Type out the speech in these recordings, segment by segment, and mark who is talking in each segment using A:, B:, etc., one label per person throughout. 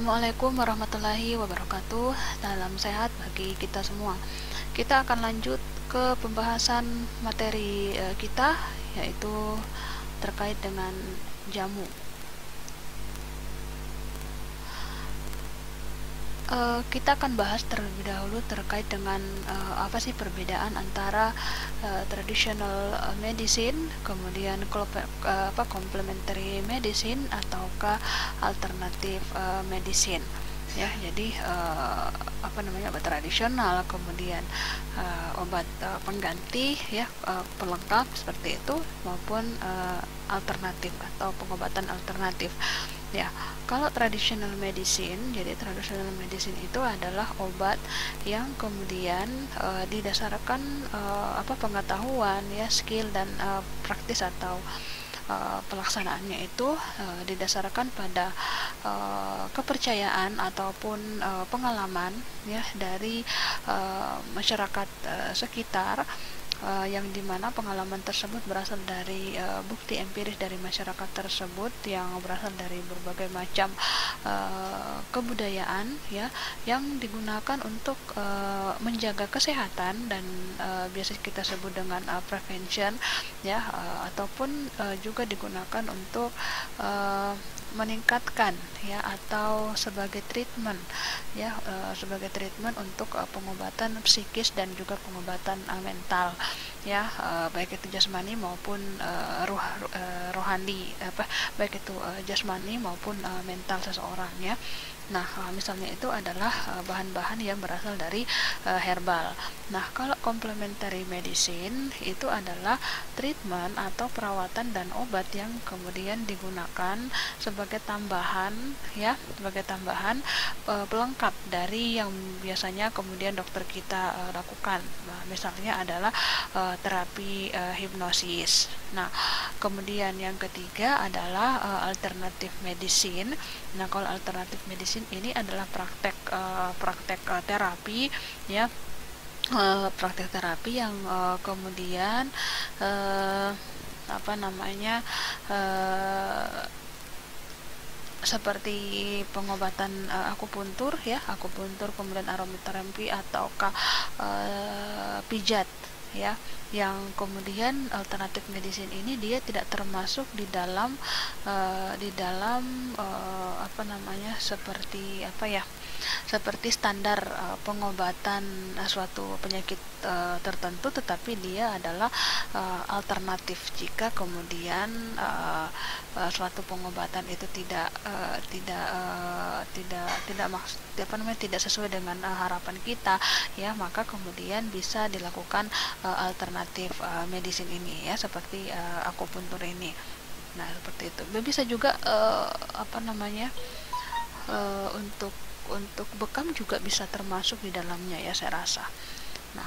A: Assalamualaikum warahmatullahi wabarakatuh. Salam sehat bagi kita semua. Kita akan lanjut ke pembahasan materi kita, yaitu terkait dengan jamu. Kita akan bahas terlebih dahulu terkait dengan apa sih perbedaan antara traditional medicine, kemudian complementary medicine, ataukah alternatif medicine. Ya, jadi obat tradisional, kemudian obat pengganti, ya, pelengkap seperti itu, maupun alternatif atau pengobatan alternatif. Ya, kalau traditional medicine, jadi traditional medicine itu adalah obat yang kemudian didasarkan pengetahuan, ya, skill dan praktis atau pelaksanaannya itu didasarkan pada kepercayaan ataupun pengalaman, ya, dari masyarakat sekitar, yang dimana pengalaman tersebut berasal dari bukti empiris dari masyarakat tersebut yang berasal dari berbagai macam kebudayaan, ya, yang digunakan untuk menjaga kesehatan dan biasa kita sebut dengan prevention, ya, ataupun juga digunakan untuk meningkatkan, ya, atau sebagai treatment, ya, sebagai treatment untuk pengobatan psikis dan juga pengobatan mental, ya, baik itu jasmani maupun rohani, baik itu jasmani maupun mental seseorang, ya. Nah, misalnya itu adalah bahan-bahan yang berasal dari herbal. Nah, kalau complementary medicine itu adalah treatment atau perawatan dan obat yang kemudian digunakan sebagai tambahan, ya, sebagai tambahan pelengkap dari yang biasanya kemudian dokter kita lakukan. Nah, misalnya adalah terapi hipnosis. Nah, kemudian yang ketiga adalah alternative medicine. Nah, kalau alternative medicine ini adalah praktek terapi, ya, praktek terapi yang kemudian seperti pengobatan akupuntur, ya, akupuntur, kemudian aromaterapi ataukah pijat, ya, yang kemudian alternatif medicine ini dia tidak termasuk di dalam seperti standar pengobatan suatu penyakit tertentu, tetapi dia adalah alternatif jika kemudian suatu pengobatan itu tidak sesuai dengan harapan kita, ya, maka kemudian bisa dilakukan alternatif medicine ini, ya, seperti akupuntur ini. Nah, seperti itu. Bisa juga untuk bekam juga bisa termasuk di dalamnya, ya, saya rasa. Nah,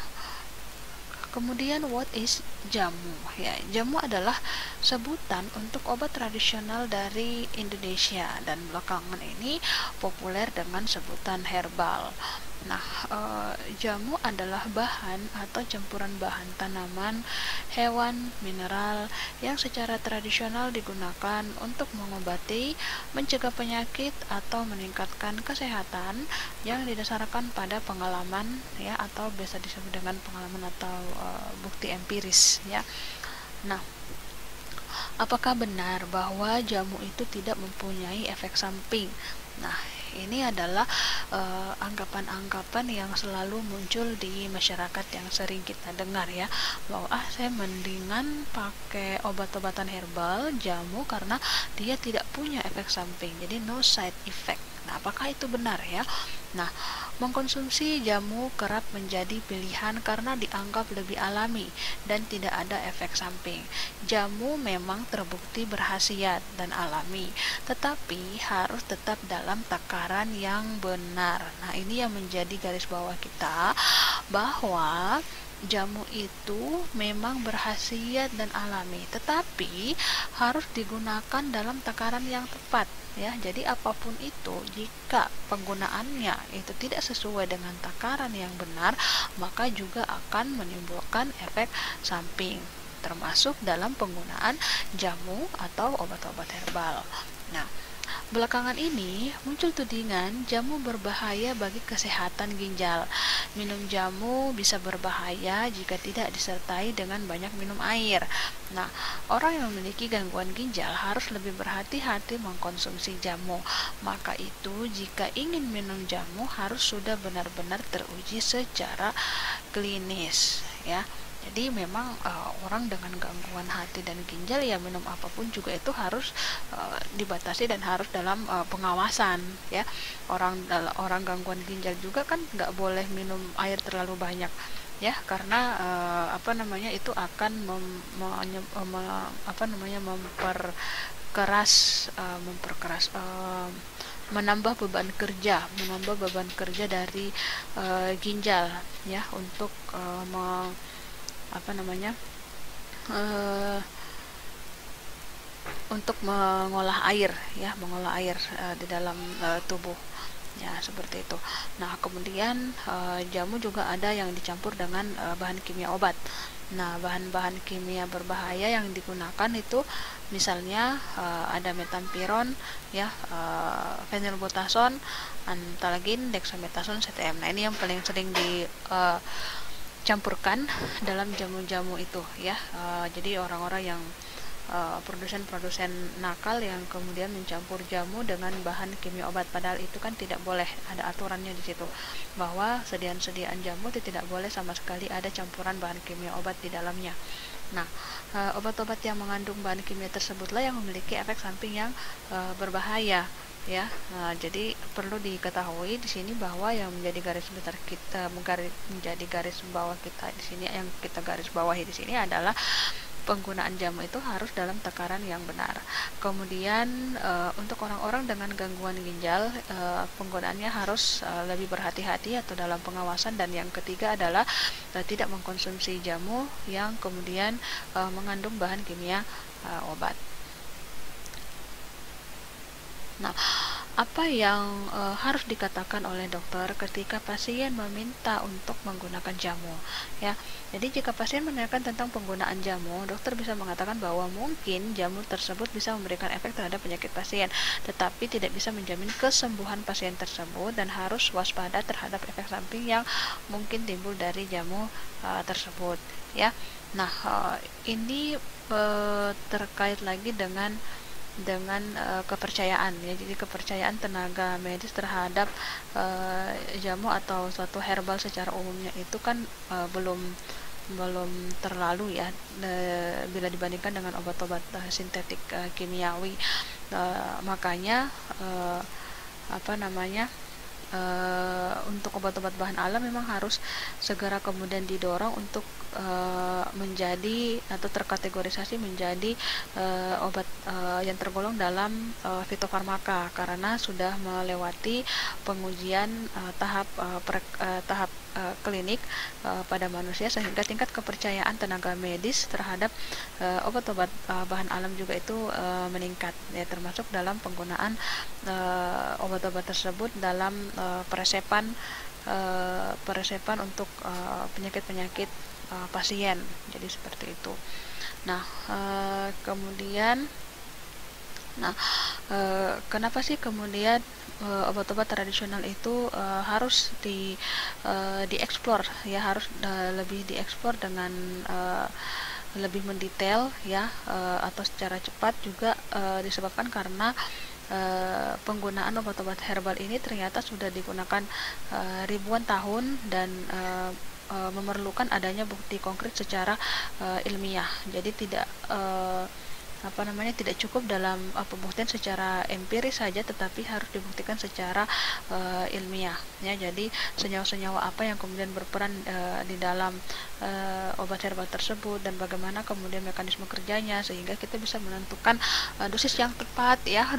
A: kemudian what is jamu? Ya, jamu adalah sebutan untuk obat tradisional dari Indonesia dan belakangan ini populer dengan sebutan herbal. Nah, jamu adalah bahan atau campuran bahan tanaman, hewan, mineral yang secara tradisional digunakan untuk mengobati, mencegah penyakit atau meningkatkan kesehatan yang didasarkan pada pengalaman, ya, atau biasa disebut dengan pengalaman atau bukti empiris, ya. Nah, apakah benar bahwa jamu itu tidak mempunyai efek samping? Nah, ini adalah anggapan-anggapan yang selalu muncul di masyarakat yang sering kita dengar, ya, bahwa saya mendingan pakai obat-obatan herbal, jamu, karena dia tidak punya efek samping, jadi no side effect. Nah, apakah itu benar, ya? Nah, mengkonsumsi jamu kerap menjadi pilihan karena dianggap lebih alami dan tidak ada efek samping. Jamu memang terbukti berkhasiat dan alami, tetapi harus tetap dalam takaran yang benar. Nah, ini yang menjadi garis bawah kita, bahwa jamu itu memang berkhasiat dan alami, tetapi harus digunakan dalam takaran yang tepat, ya. Jadi apapun itu, jika penggunaannya itu tidak sesuai dengan takaran yang benar, maka juga akan menimbulkan efek samping, termasuk dalam penggunaan jamu atau obat-obat herbal. Nah, Belakangan ini muncul tudingan jamu berbahaya bagi kesehatan ginjal. Minum jamu bisa berbahaya jika tidak disertai dengan banyak minum air. Nah, orang yang memiliki gangguan ginjal harus lebih berhati-hati mengkonsumsi jamu. Maka itu, jika ingin minum jamu harus sudah benar-benar teruji secara klinis, ya. Jadi memang orang dengan gangguan hati dan ginjal ya minum apapun juga itu harus dibatasi dan harus dalam pengawasan, ya. Orang gangguan ginjal juga kan nggak boleh minum air terlalu banyak, ya, karena itu akan menambah beban kerja dari ginjal, ya, untuk apa namanya uh, untuk mengolah air, ya, di dalam tubuh, ya, seperti itu. Nah, kemudian jamu juga ada yang dicampur dengan bahan kimia obat. Nah, bahan-bahan kimia berbahaya yang digunakan itu misalnya ada metampiron, ya, phenylbutazon, antalgin, dexamethasone, CTM. Nah, ini yang paling sering campurkan dalam jamu-jamu itu, ya. Jadi orang-orang yang produsen-produsen nakal yang kemudian mencampur jamu dengan bahan kimia obat, padahal itu kan tidak boleh, ada aturannya di situ bahwa sediaan jamu itu tidak boleh sama sekali ada campuran bahan kimia obat di dalamnya. Nah, obat-obat yang mengandung bahan kimia tersebutlah yang memiliki efek samping yang berbahaya, ya. Nah, jadi perlu diketahui di sini bahwa yang menjadi garis besar kita, menjadi garis bawah kita di sini, yang kita garis bawahi di sini adalah penggunaan jamu itu harus dalam takaran yang benar. Kemudian untuk orang-orang dengan gangguan ginjal, penggunaannya harus lebih berhati-hati atau dalam pengawasan. Dan yang ketiga adalah tidak mengkonsumsi jamu yang kemudian mengandung bahan kimia obat. Nah, apa yang harus dikatakan oleh dokter ketika pasien meminta untuk menggunakan jamu, ya? Jadi jika pasien menanyakan tentang penggunaan jamu, dokter bisa mengatakan bahwa mungkin jamu tersebut bisa memberikan efek terhadap penyakit pasien, tetapi tidak bisa menjamin kesembuhan pasien tersebut dan harus waspada terhadap efek samping yang mungkin timbul dari jamu tersebut, ya. Nah, ini terkait lagi dengan kepercayaan, ya. Jadi kepercayaan tenaga medis terhadap jamu atau suatu herbal secara umumnya itu kan belum terlalu, ya, bila dibandingkan dengan obat-obat sintetik kimiawi. Makanya untuk obat-obat bahan alam memang harus segera kemudian didorong untuk menjadi atau terkategorisasi menjadi obat yang tergolong dalam fitofarmaka, karena sudah melewati pengujian tahap klinik pada manusia, sehingga tingkat kepercayaan tenaga medis terhadap obat-obat bahan alam juga itu meningkat, ya, termasuk dalam penggunaan obat-obat tersebut dalam peresepan untuk penyakit-penyakit pasien. Jadi seperti itu. Nah, kemudian kenapa sih kemudian obat-obat tradisional itu harus dieksplor, ya, harus lebih dieksplor dengan lebih mendetail, ya, atau secara cepat juga disebabkan karena penggunaan obat-obat herbal ini ternyata sudah digunakan ribuan tahun dan memerlukan adanya bukti konkret secara ilmiah. Jadi tidak cukup dalam pembuktian secara empiris saja, tetapi harus dibuktikan secara ilmiah, ya. Jadi senyawa-senyawa apa yang kemudian berperan di dalam obat herbal tersebut dan bagaimana kemudian mekanisme kerjanya, sehingga kita bisa menentukan dosis yang tepat, ya,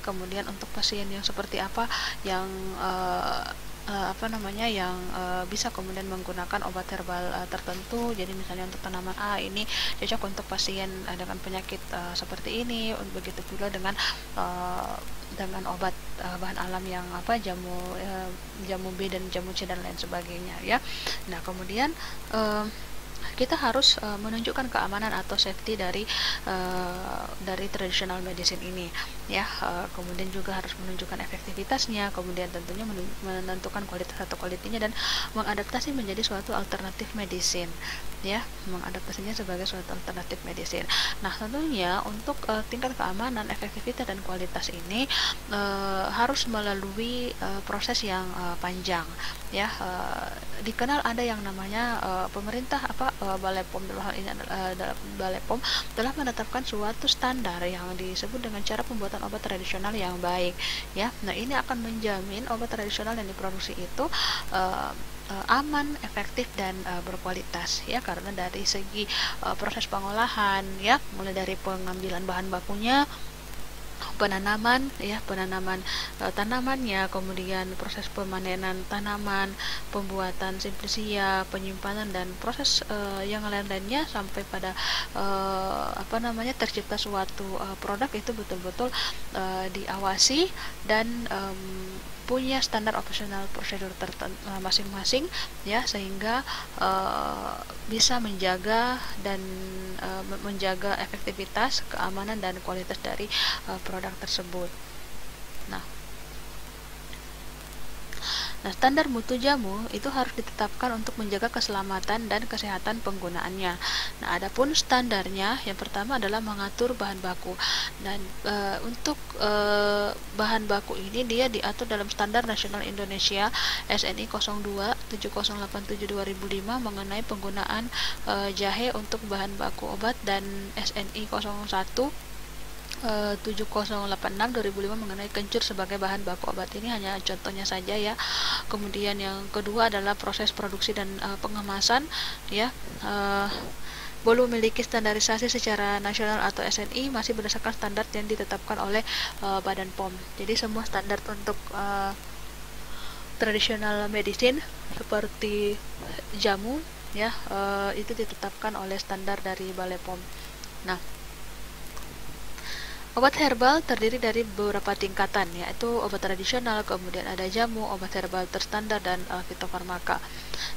A: kemudian untuk pasien yang seperti apa yang bisa kemudian menggunakan obat herbal tertentu. Jadi misalnya untuk tanaman A ini cocok untuk pasien dengan penyakit seperti ini, begitu pula dengan obat bahan alam yang jamu B dan jamu C dan lain sebagainya, ya. Nah, kemudian kita harus menunjukkan keamanan atau safety dari traditional medicine ini, ya. Kemudian juga harus menunjukkan efektivitasnya, kemudian tentunya menentukan kualitas atau kualitinya, dan mengadaptasi menjadi suatu alternatif medicine, ya, mengadaptasinya sebagai suatu alternatif medicine. Nah, tentunya untuk tingkat keamanan, efektivitas dan kualitas ini harus melalui proses yang panjang, ya. Dikenal ada yang namanya pemerintah Balai POM, dalam hal ini adalah Balai POM telah menetapkan suatu standar yang disebut dengan cara pembuatan obat tradisional yang baik, ya. Nah, ini akan menjamin obat tradisional yang diproduksi itu aman, efektif dan berkualitas, ya, karena dari segi proses pengolahan, ya, mulai dari pengambilan bahan bakunya, penanaman tanamannya, kemudian proses pemanenan tanaman, pembuatan simplisia, penyimpanan dan proses yang lain-lainnya sampai pada tercipta suatu produk itu betul-betul diawasi dan punya standar operasional prosedur masing-masing, ya, sehingga bisa menjaga efektivitas, keamanan dan kualitas dari produk tersebut. Nah, standar mutu jamu itu harus ditetapkan untuk menjaga keselamatan dan kesehatan penggunaannya. Nah, adapun standarnya yang pertama adalah mengatur bahan baku. Dan untuk bahan baku ini dia diatur dalam Standar Nasional Indonesia SNI 02 7087 2005 mengenai penggunaan jahe untuk bahan baku obat, dan SNI 01 7086 2005 mengenai kencur sebagai bahan baku obat. Ini hanya contohnya saja, ya. Kemudian yang kedua adalah proses produksi dan pengemasan, ya. Belum memiliki standarisasi secara nasional atau SNI, masih berdasarkan standar yang ditetapkan oleh Badan POM. Jadi semua standar untuk traditional medicine seperti jamu, ya, itu ditetapkan oleh standar dari Balai POM. Nah, obat herbal terdiri dari beberapa tingkatan, yaitu obat tradisional, kemudian ada jamu, obat herbal terstandar, dan fitofarmaka.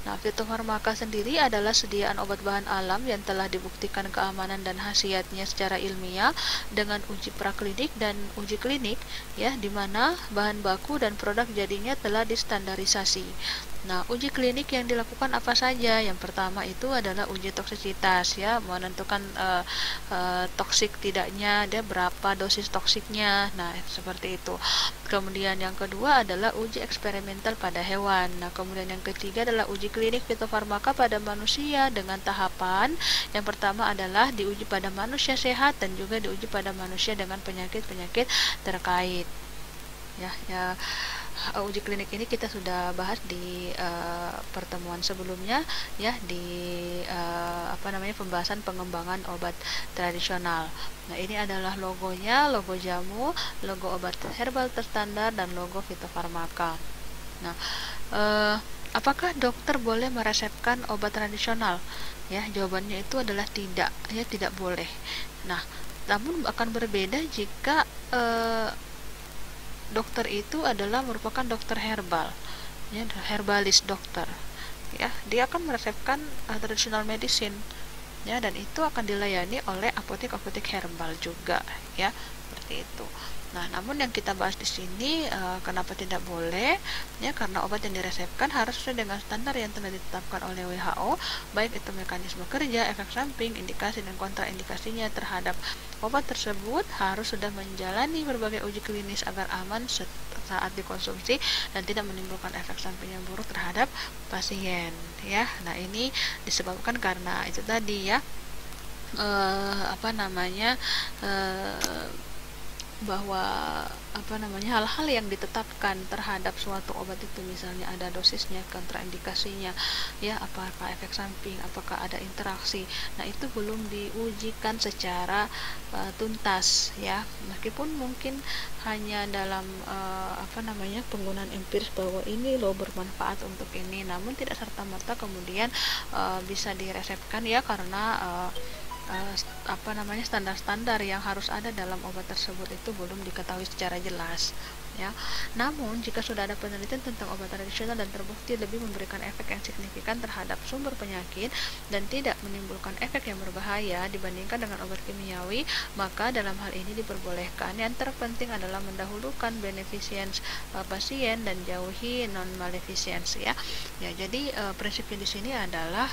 A: Nah, fitofarmaka sendiri adalah sediaan obat bahan alam yang telah dibuktikan keamanan dan khasiatnya secara ilmiah dengan uji praklinik dan uji klinik, ya, di mana bahan baku dan produk jadinya telah distandarisasi. Nah, uji klinik yang dilakukan apa saja? Yang pertama itu adalah uji toksisitas, ya, menentukan toksik tidaknya, dia berapa dosis toksiknya. Nah, seperti itu. Kemudian yang kedua adalah uji eksperimental pada hewan. Nah, kemudian yang ketiga adalah uji klinik fitofarmaka pada manusia dengan tahapan. Yang pertama adalah diuji pada manusia sehat dan juga diuji pada manusia dengan penyakit-penyakit terkait. Ya, uji klinik ini kita sudah bahas di pertemuan sebelumnya, ya, di pembahasan pengembangan obat tradisional. Nah, ini adalah logonya, logo jamu, logo obat herbal terstandar, dan logo fitofarmaka. Nah, apakah dokter boleh meresepkan obat tradisional? Ya, jawabannya itu adalah tidak, ya, tidak boleh. Nah, namun akan berbeda jika dokter itu adalah merupakan dokter herbal, ya, herbalis dokter, ya, dia akan meresepkan traditional medicine, ya, dan itu akan dilayani oleh apotek-apotek herbal juga, ya, seperti itu. Nah, namun yang kita bahas di sini kenapa tidak boleh, ya, karena obat yang diresepkan harus sesuai dengan standar yang telah ditetapkan oleh WHO, baik itu mekanisme kerja, efek samping, indikasi dan kontraindikasinya terhadap obat tersebut harus sudah menjalani berbagai uji klinis agar aman saat dikonsumsi dan tidak menimbulkan efek samping yang buruk terhadap pasien, ya. Nah, ini disebabkan karena itu tadi, ya, bahwa hal-hal yang ditetapkan terhadap suatu obat itu, misalnya ada dosisnya, kontraindikasinya, ya, apakah efek samping, apakah ada interaksi. Nah, itu belum diujikan secara tuntas, ya, meskipun mungkin hanya dalam penggunaan empiris bahwa ini loh bermanfaat untuk ini, namun tidak serta-merta kemudian bisa diresepkan, ya, karena standar-standar yang harus ada dalam obat tersebut itu belum diketahui secara jelas, ya. Namun jika sudah ada penelitian tentang obat tradisional dan terbukti lebih memberikan efek yang signifikan terhadap sumber penyakit dan tidak menimbulkan efek yang berbahaya dibandingkan dengan obat kimiawi, maka dalam hal ini diperbolehkan. Yang terpenting adalah mendahulukan beneficence pasien dan jauhi non maleficence, ya. Ya, jadi prinsipnya di sini adalah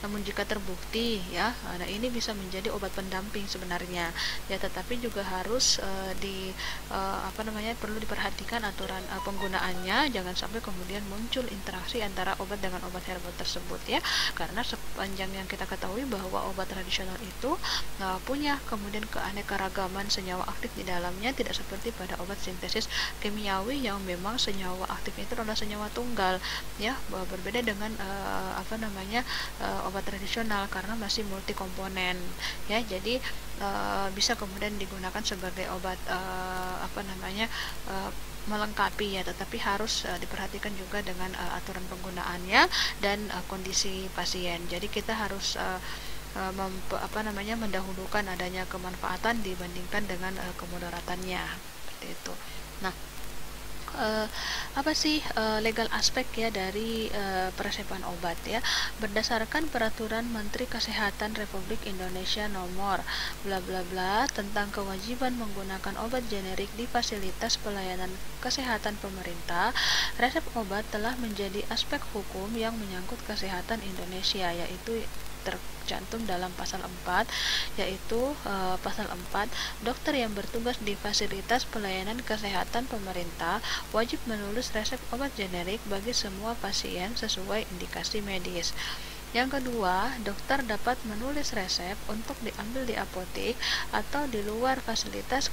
A: namun jika terbukti, ya, nah ini bisa menjadi obat pendamping sebenarnya, ya, tetapi juga harus perlu diperhatikan aturan penggunaannya, jangan sampai kemudian muncul interaksi antara obat dengan obat herbal tersebut, ya, karena sepanjang yang kita ketahui bahwa obat tradisional itu punya kemudian keanekaragaman senyawa aktif di dalamnya, tidak seperti pada obat sintesis kimiawi yang memang senyawa aktifnya itu adalah senyawa tunggal, ya, berbeda dengan obat tradisional karena masih multi komponen, ya. Jadi bisa kemudian digunakan sebagai obat melengkapi, ya, tetapi harus diperhatikan juga dengan aturan penggunaannya dan kondisi pasien. Jadi kita harus mendahulukan adanya kemanfaatan dibandingkan dengan kemudaratannya, seperti itu. Nah, apa sih legal aspek, ya, dari peresepan obat, ya? Berdasarkan Peraturan Menteri Kesehatan Republik Indonesia nomor bla bla bla tentang kewajiban menggunakan obat generik di fasilitas pelayanan kesehatan pemerintah, resep obat telah menjadi aspek hukum yang menyangkut kesehatan Indonesia, yaitu tercantum dalam pasal 4, yaitu pasal 4, dokter yang bertugas di fasilitas pelayanan kesehatan pemerintah wajib menulis resep obat generik bagi semua pasien sesuai indikasi medis. Yang kedua, dokter dapat menulis resep untuk diambil di apotek atau di luar fasilitas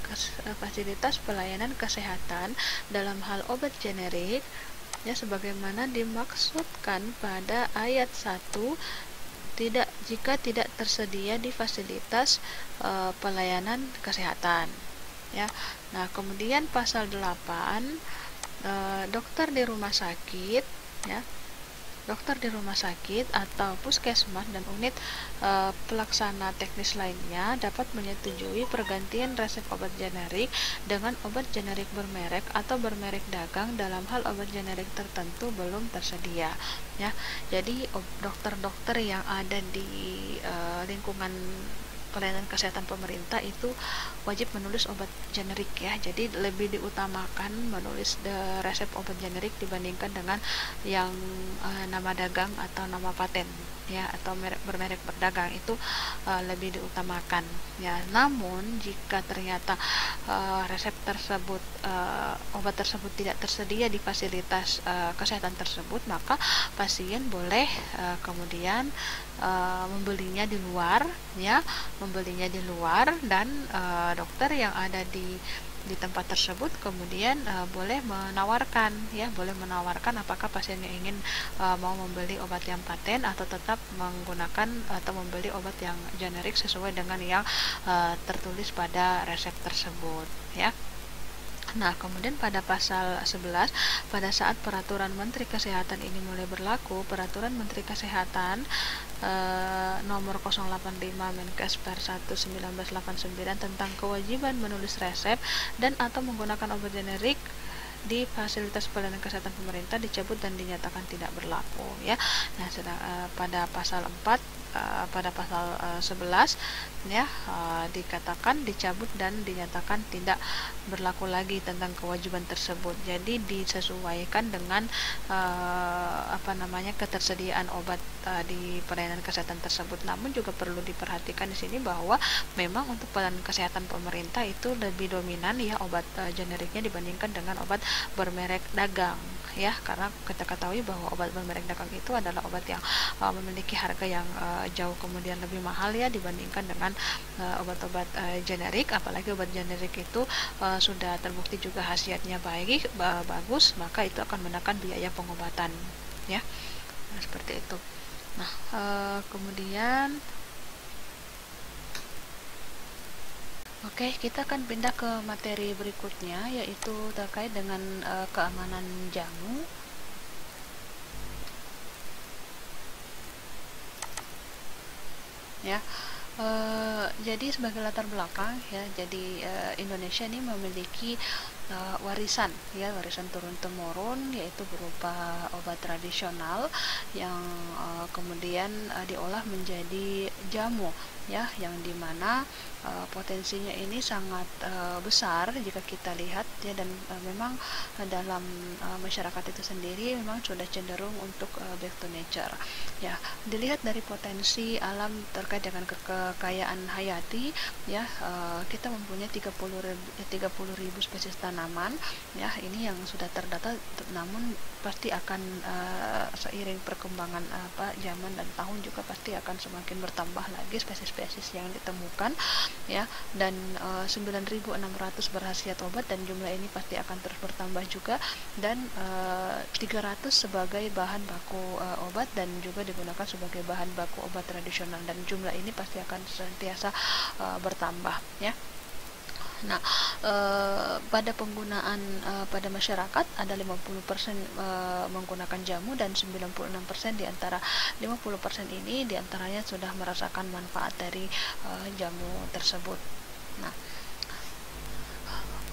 A: pelayanan kesehatan dalam hal obat generik, ya, sebagaimana dimaksudkan pada ayat 1, jika tidak tersedia di fasilitas pelayanan kesehatan, ya. Nah, kemudian pasal 8, dokter di rumah sakit, ya, dokter di rumah sakit atau puskesmas dan unit pelaksana teknis lainnya dapat menyetujui pergantian resep obat generik dengan obat generik bermerek atau bermerek dagang dalam hal obat generik tertentu belum tersedia, ya. Jadi dokter-dokter yang ada di lingkungan pelayanan kesehatan pemerintah itu wajib menulis obat generik, ya. Jadi lebih diutamakan menulis resep obat generik dibandingkan dengan yang nama dagang atau nama paten, ya, atau bermerek berdagang, itu lebih diutamakan, ya. Namun jika ternyata resep tersebut obat tersebut tidak tersedia di fasilitas kesehatan tersebut, maka pasien boleh kemudian membelinya di luar, ya, dan dokter yang ada di tempat tersebut kemudian boleh menawarkan, ya, apakah pasiennya ingin mau membeli obat yang paten atau tetap menggunakan atau membeli obat yang generik sesuai dengan yang tertulis pada resep tersebut, ya. Nah, kemudian pada pasal 11, pada saat Peraturan Menteri Kesehatan ini mulai berlaku, Peraturan Menteri Kesehatan nomor 085 Menkes per 1/1989 tentang kewajiban menulis resep dan atau menggunakan obat generik di fasilitas pelayanan kesehatan pemerintah dicabut dan dinyatakan tidak berlaku, ya. Nah, pada pasal 4 pada pasal 11, ya, dikatakan dicabut dan dinyatakan tidak berlaku lagi tentang kewajiban tersebut. Jadi disesuaikan dengan ketersediaan obat di pelayanan kesehatan tersebut. Namun juga perlu diperhatikan di sini bahwa memang untuk pelayanan kesehatan pemerintah itu lebih dominan, ya, obat generiknya dibandingkan dengan obat bermerek dagang, ya, karena kita ketahui bahwa obat bermerek dagang itu adalah obat yang memiliki harga yang jauh kemudian lebih mahal, ya, dibandingkan dengan obat-obat generik. Apalagi obat generik itu sudah terbukti juga khasiatnya bagus, maka itu akan menekan biaya pengobatan, ya. Nah, seperti itu. Nah, kemudian oke, kita akan pindah ke materi berikutnya, yaitu terkait dengan keamanan jamu. Ya, jadi sebagai latar belakang, ya, jadi Indonesia ini memiliki warisan, ya, warisan turun temurun, yaitu berupa obat tradisional yang kemudian diolah menjadi jamu, ya, yang dimana potensinya ini sangat besar jika kita lihat, ya, dan memang dalam masyarakat itu sendiri memang sudah cenderung untuk back to nature, ya. Dilihat dari potensi alam terkait dengan kekayaan hayati, ya, kita mempunyai 30.000 spesies tanaman, ya, ini yang sudah terdata, namun pasti akan seiring perkembangan zaman dan tahun juga pasti akan semakin bertambah lagi spesies-spesies yang ditemukan, ya, dan 9.600 berkhasiat obat, dan jumlah ini pasti akan terus bertambah juga, dan 300 sebagai bahan baku obat dan juga digunakan sebagai bahan baku obat tradisional, dan jumlah ini pasti akan senantiasa bertambah, ya. Nah, pada penggunaan pada masyarakat ada 50% menggunakan jamu, dan 96% di antara 50% ini diantaranya sudah merasakan manfaat dari jamu tersebut. Nah,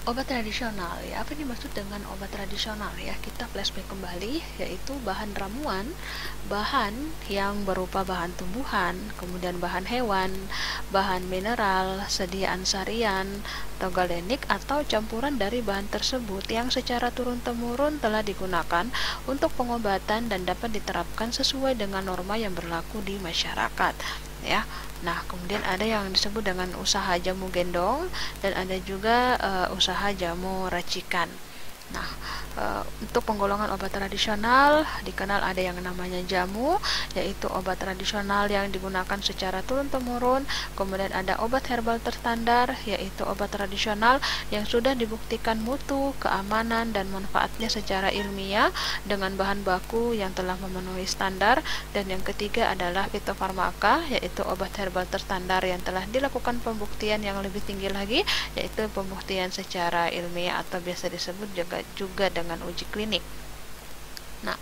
A: obat tradisional, ya, apa yang dimaksud dengan obat tradisional, ya? Kita flashback kembali, yaitu bahan ramuan, bahan yang berupa bahan tumbuhan, kemudian bahan hewan, bahan mineral, sediaan sarian, atau galenik, atau campuran dari bahan tersebut yang secara turun-temurun telah digunakan untuk pengobatan dan dapat diterapkan sesuai dengan norma yang berlaku di masyarakat, ya. Nah, kemudian ada yang disebut dengan usaha jamu gendong, dan ada juga usaha jamu racikan. Nah, untuk penggolongan obat tradisional dikenal ada yang namanya jamu, yaitu obat tradisional yang digunakan secara turun-temurun. Kemudian ada obat herbal terstandar, yaitu obat tradisional yang sudah dibuktikan mutu, keamanan, dan manfaatnya secara ilmiah dengan bahan baku yang telah memenuhi standar. Dan yang ketiga adalah fitofarmaka, yaitu obat herbal terstandar yang telah dilakukan pembuktian yang lebih tinggi lagi, yaitu pembuktian secara ilmiah atau biasa disebut juga dengan uji klinik. Nah,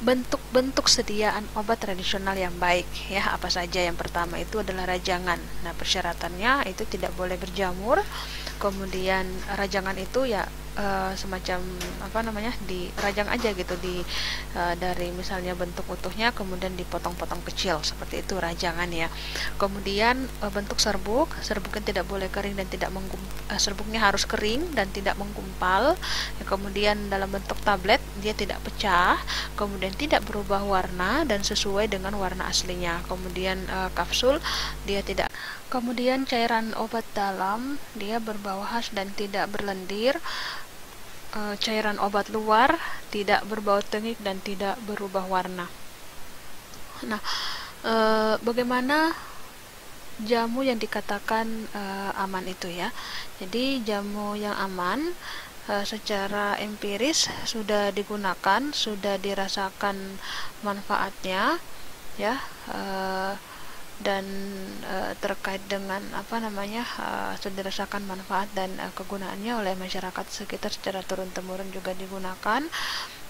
A: bentuk-bentuk sediaan obat tradisional yang baik, ya, apa saja? Yang pertama itu adalah rajangan. Nah, persyaratannya itu tidak boleh berjamur. Kemudian rajangan itu, ya, semacam dirajang aja gitu, dari misalnya bentuk utuhnya kemudian dipotong-potong kecil, seperti itu rajangan, ya. Kemudian bentuk serbuknya tidak boleh kering dan tidak serbuknya harus kering dan tidak menggumpal, ya. Kemudian dalam bentuk tablet, dia tidak pecah, kemudian tidak berubah warna dan sesuai dengan warna aslinya. Kemudian kapsul, dia tidak. Kemudian cairan obat dalam, dia berbau khas dan tidak berlendir. Cairan obat luar tidak berbau tengik dan tidak berubah warna. Nah, bagaimana jamu yang dikatakan aman itu, ya? Jadi jamu yang aman secara empiris sudah digunakan, sudah dirasakan manfaatnya, ya, dan terkait dengan sudah dirasakan manfaat dan kegunaannya oleh masyarakat sekitar secara turun-temurun juga digunakan,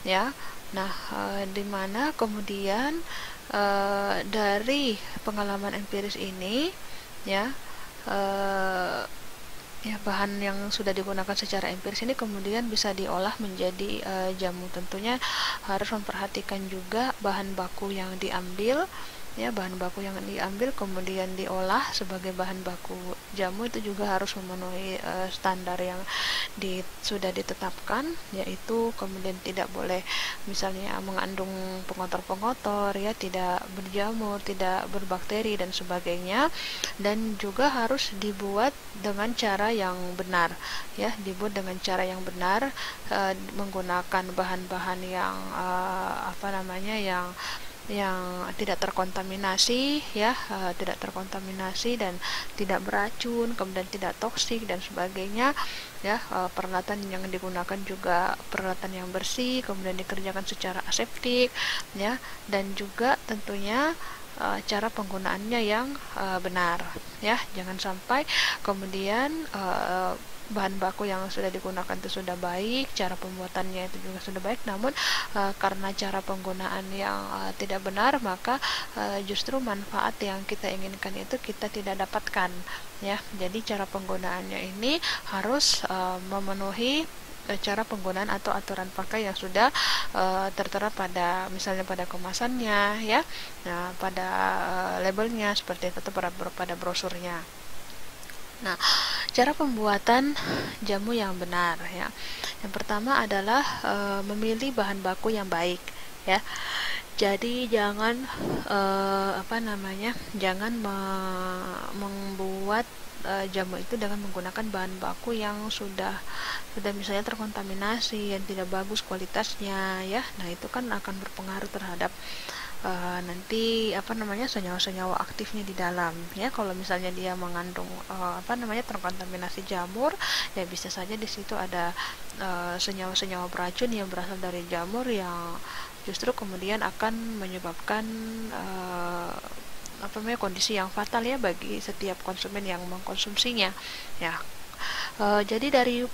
A: ya. Nah, dimana kemudian dari pengalaman empiris ini, ya, bahan yang sudah digunakan secara empiris ini kemudian bisa diolah menjadi jamu. Tentunya harus memperhatikan juga bahan baku yang diambil, ya, bahan baku yang diambil kemudian diolah sebagai bahan baku jamu itu juga harus memenuhi standar yang sudah ditetapkan, yaitu kemudian tidak boleh misalnya mengandung pengotor-pengotor, ya, tidak berjamur, tidak berbakteri dan sebagainya, dan juga harus dibuat dengan cara yang benar, ya, dibuat dengan cara yang benar, menggunakan bahan-bahan yang yang tidak terkontaminasi, ya, tidak terkontaminasi dan tidak beracun, kemudian tidak toksik dan sebagainya, ya. Peralatan yang digunakan juga peralatan yang bersih, kemudian dikerjakan secara aseptik, ya, dan juga tentunya cara penggunaannya yang benar, ya. Jangan sampai kemudian bahan baku yang sudah digunakan itu sudah baik, cara pembuatannya itu juga sudah baik, namun karena cara penggunaan yang tidak benar, maka justru manfaat yang kita inginkan itu kita tidak dapatkan, ya. Jadi cara penggunaannya ini harus memenuhi cara penggunaan atau aturan pakai yang sudah tertera pada, misalnya pada kemasannya, ya, nah, pada labelnya seperti itu, atau pada brosurnya. Nah, cara pembuatan jamu yang benar, ya. Yang pertama adalah memilih bahan baku yang baik, ya. Jadi jangan jangan membuat jamu itu dengan menggunakan bahan baku yang sudah misalnya terkontaminasi, yang tidak bagus kualitasnya, ya. Nah, itu kan akan berpengaruh terhadap nanti senyawa-senyawa aktifnya di dalam, ya. Kalau misalnya dia mengandung terkontaminasi jamur, ya bisa saja di situ ada senyawa-senyawa beracun yang berasal dari jamur yang justru kemudian akan menyebabkan kondisi yang fatal, ya, bagi setiap konsumen yang mengkonsumsinya, ya. Jadi dari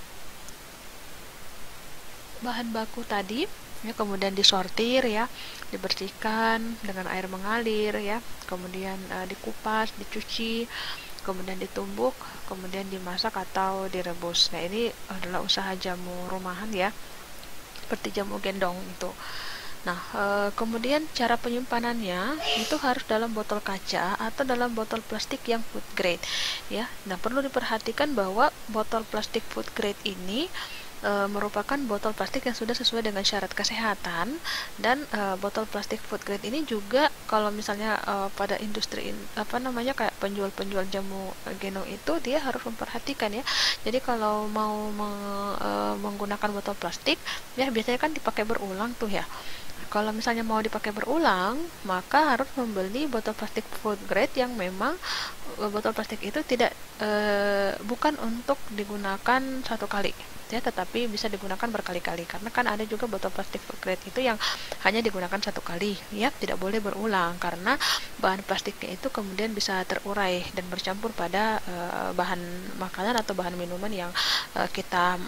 A: bahan baku tadi, ya, kemudian disortir, ya, dibersihkan dengan air mengalir, ya, kemudian dikupas, dicuci, kemudian ditumbuk, kemudian dimasak atau direbus. Nah, ini adalah usaha jamu rumahan, ya, seperti jamu gendong itu. Nah, kemudian cara penyimpanannya itu harus dalam botol kaca atau dalam botol plastik yang food grade, ya. Nah, perlu diperhatikan bahwa botol plastik food grade ini merupakan botol plastik yang sudah sesuai dengan syarat kesehatan, dan botol plastik food grade ini juga kalau misalnya pada industri kayak penjual-penjual jamu gendong itu, dia harus memperhatikan, ya. Jadi kalau mau menggunakan botol plastik, ya, biasanya kan dipakai berulang tuh, ya. Kalau misalnya mau dipakai berulang, maka harus membeli botol plastik food grade yang memang botol plastik itu bukan untuk digunakan satu kali, ya, tetapi bisa digunakan berkali-kali, karena kan ada juga botol plastik food grade itu yang hanya digunakan satu kali, ya, tidak boleh berulang, karena bahan plastiknya itu kemudian bisa terurai dan bercampur pada bahan makanan atau bahan minuman yang kita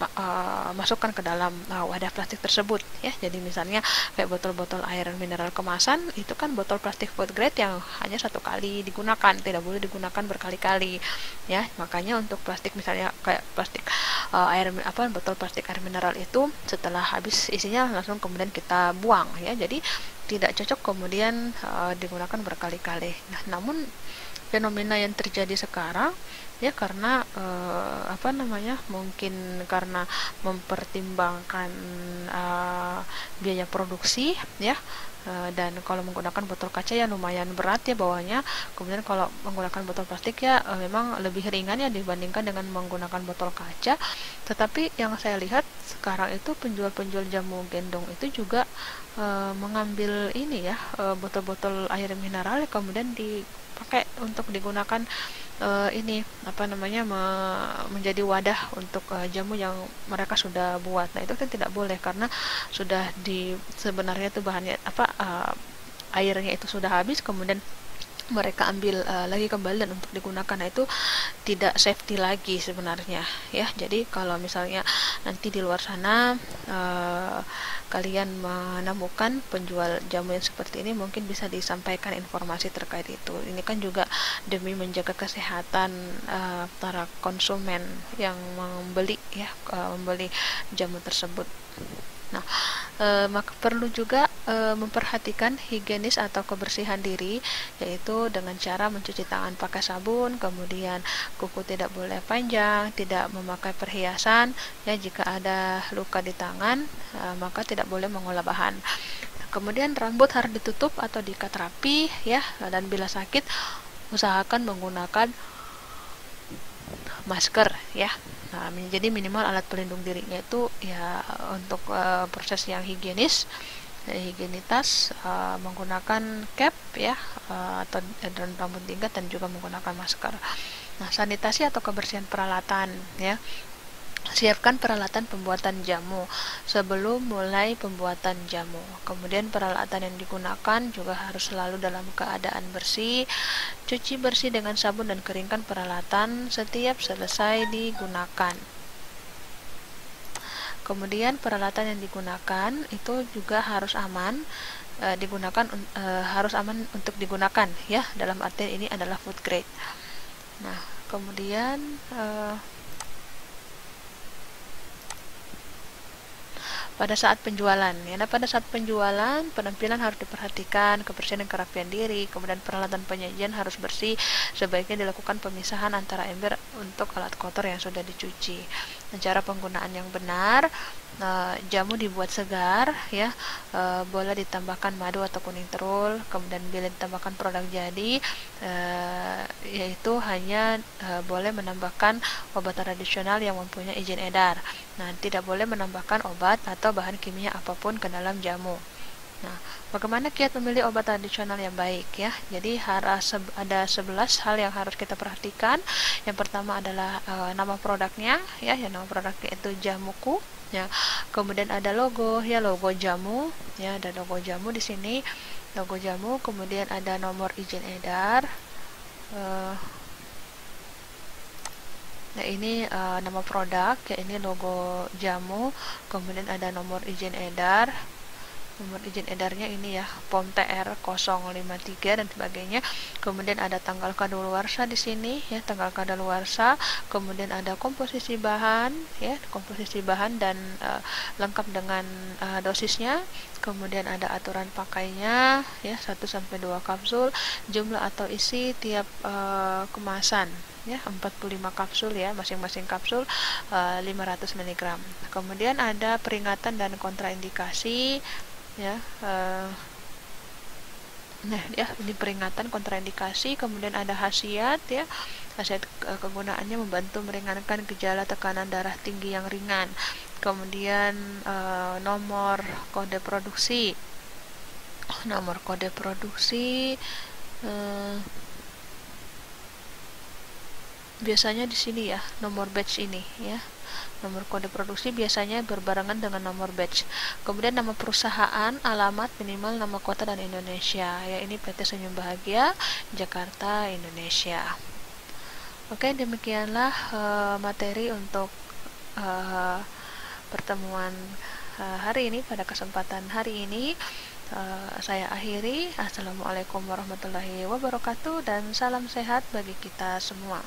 A: masukkan ke dalam wadah plastik tersebut, ya. Jadi misalnya kayak botol-botol air mineral kemasan, itu kan botol plastik food grade yang hanya satu kali digunakan, tidak boleh digunakan berkali-kali, ya. Makanya untuk plastik misalnya kayak plastik botol plastik air mineral itu setelah habis isinya langsung kemudian kita buang, ya. Jadi tidak cocok kemudian digunakan berkali-kali. Nah, namun fenomena yang terjadi sekarang, ya, karena mungkin karena mempertimbangkan biaya produksi, ya, dan kalau menggunakan botol kaca ya lumayan berat, ya, bawahnya. Kemudian kalau menggunakan botol plastik, ya, memang lebih ringan, ya, dibandingkan dengan menggunakan botol kaca. Tetapi yang saya lihat sekarang itu penjual-penjual jamu gendong itu juga mengambil ini, ya, botol-botol air mineral, kemudian dipakai untuk digunakan menjadi wadah untuk jamu yang mereka sudah buat. Nah, itu kan tidak boleh, karena sudah sebenarnya itu bahannya airnya itu sudah habis, kemudian mereka ambil lagi kembali dan untuk digunakan. Nah, itu tidak safety lagi sebenarnya, ya. Jadi kalau misalnya nanti di luar sana kalian menemukan penjual jamu yang seperti ini, mungkin bisa disampaikan informasi terkait itu. Ini kan juga demi menjaga kesehatan para konsumen yang membeli, ya, membeli jamu tersebut. Nah, maka perlu juga memperhatikan higienis atau kebersihan diri, yaitu dengan cara mencuci tangan pakai sabun, kemudian kuku tidak boleh panjang, tidak memakai perhiasan, ya. Jika ada luka di tangan, maka tidak boleh mengolah bahan. Kemudian rambut harus ditutup atau diikat rapi, ya, dan bila sakit usahakan menggunakan masker, ya. Nah, jadi minimal alat pelindung dirinya itu, ya, untuk proses yang higienitas menggunakan cap, ya, atau dan rambut tingkat, dan juga menggunakan masker. Nah, sanitasi atau kebersihan peralatan, ya. Siapkan peralatan pembuatan jamu sebelum mulai pembuatan jamu. Kemudian peralatan yang digunakan juga harus selalu dalam keadaan bersih. Cuci bersih dengan sabun dan keringkan peralatan setiap selesai digunakan. Kemudian peralatan yang digunakan itu juga harus aman, harus aman untuk digunakan ya, dalam artian ini adalah food grade. Nah, kemudian pada saat penjualan ya. Nah, pada saat penjualan penampilan harus diperhatikan, kebersihan dan kerapian diri, kemudian peralatan penyajian harus bersih, sebaiknya dilakukan pemisahan antara ember untuk alat kotor yang sudah dicuci. Nah, cara penggunaan yang benar, jamu dibuat segar ya, boleh ditambahkan madu atau kuning terul, kemudian bila ditambahkan produk jadi, yaitu hanya boleh menambahkan obat tradisional yang mempunyai izin edar. Nah, tidak boleh menambahkan obat atau bahan kimia apapun ke dalam jamu. Nah, bagaimana kiat memilih obat tradisional yang baik ya? Jadi ada 11 hal yang harus kita perhatikan. Yang pertama adalah nama produknya ya, nama produknya itu Jamuku ya. Kemudian ada logo ya, logo jamu ya, ada logo jamu di sini, logo jamu. Kemudian ada nomor izin edar. Nah, ini nama produk ya, ini logo jamu, kemudian ada nomor izin edar. Nomor izin edarnya ini ya, POM TR 053 dan sebagainya. Kemudian ada tanggal kadaluarsa di sini ya, tanggal kadaluarsa. Kemudian ada komposisi bahan ya, komposisi bahan dan lengkap dengan dosisnya. Kemudian ada aturan pakainya ya, 1 sampai 2 kapsul, jumlah atau isi tiap kemasan ya, 45 kapsul ya, masing-masing kapsul 500 mg. Kemudian ada peringatan dan kontraindikasi ya. Nah ya, ini peringatan kontraindikasi. Kemudian ada khasiat ya, khasiat kegunaannya membantu meringankan gejala tekanan darah tinggi yang ringan. Kemudian nomor kode produksi, nomor kode produksi biasanya di sini ya, nomor batch ini ya. Nomor kode produksi biasanya berbarengan dengan nomor batch. Kemudian nama perusahaan, alamat, minimal nama kota dan Indonesia. Ya, ini PT Senyum Bahagia, Jakarta, Indonesia. Oke, demikianlah materi untuk pertemuan hari ini. Pada kesempatan hari ini saya akhiri. Assalamualaikum warahmatullahi wabarakatuh dan salam sehat bagi kita semua.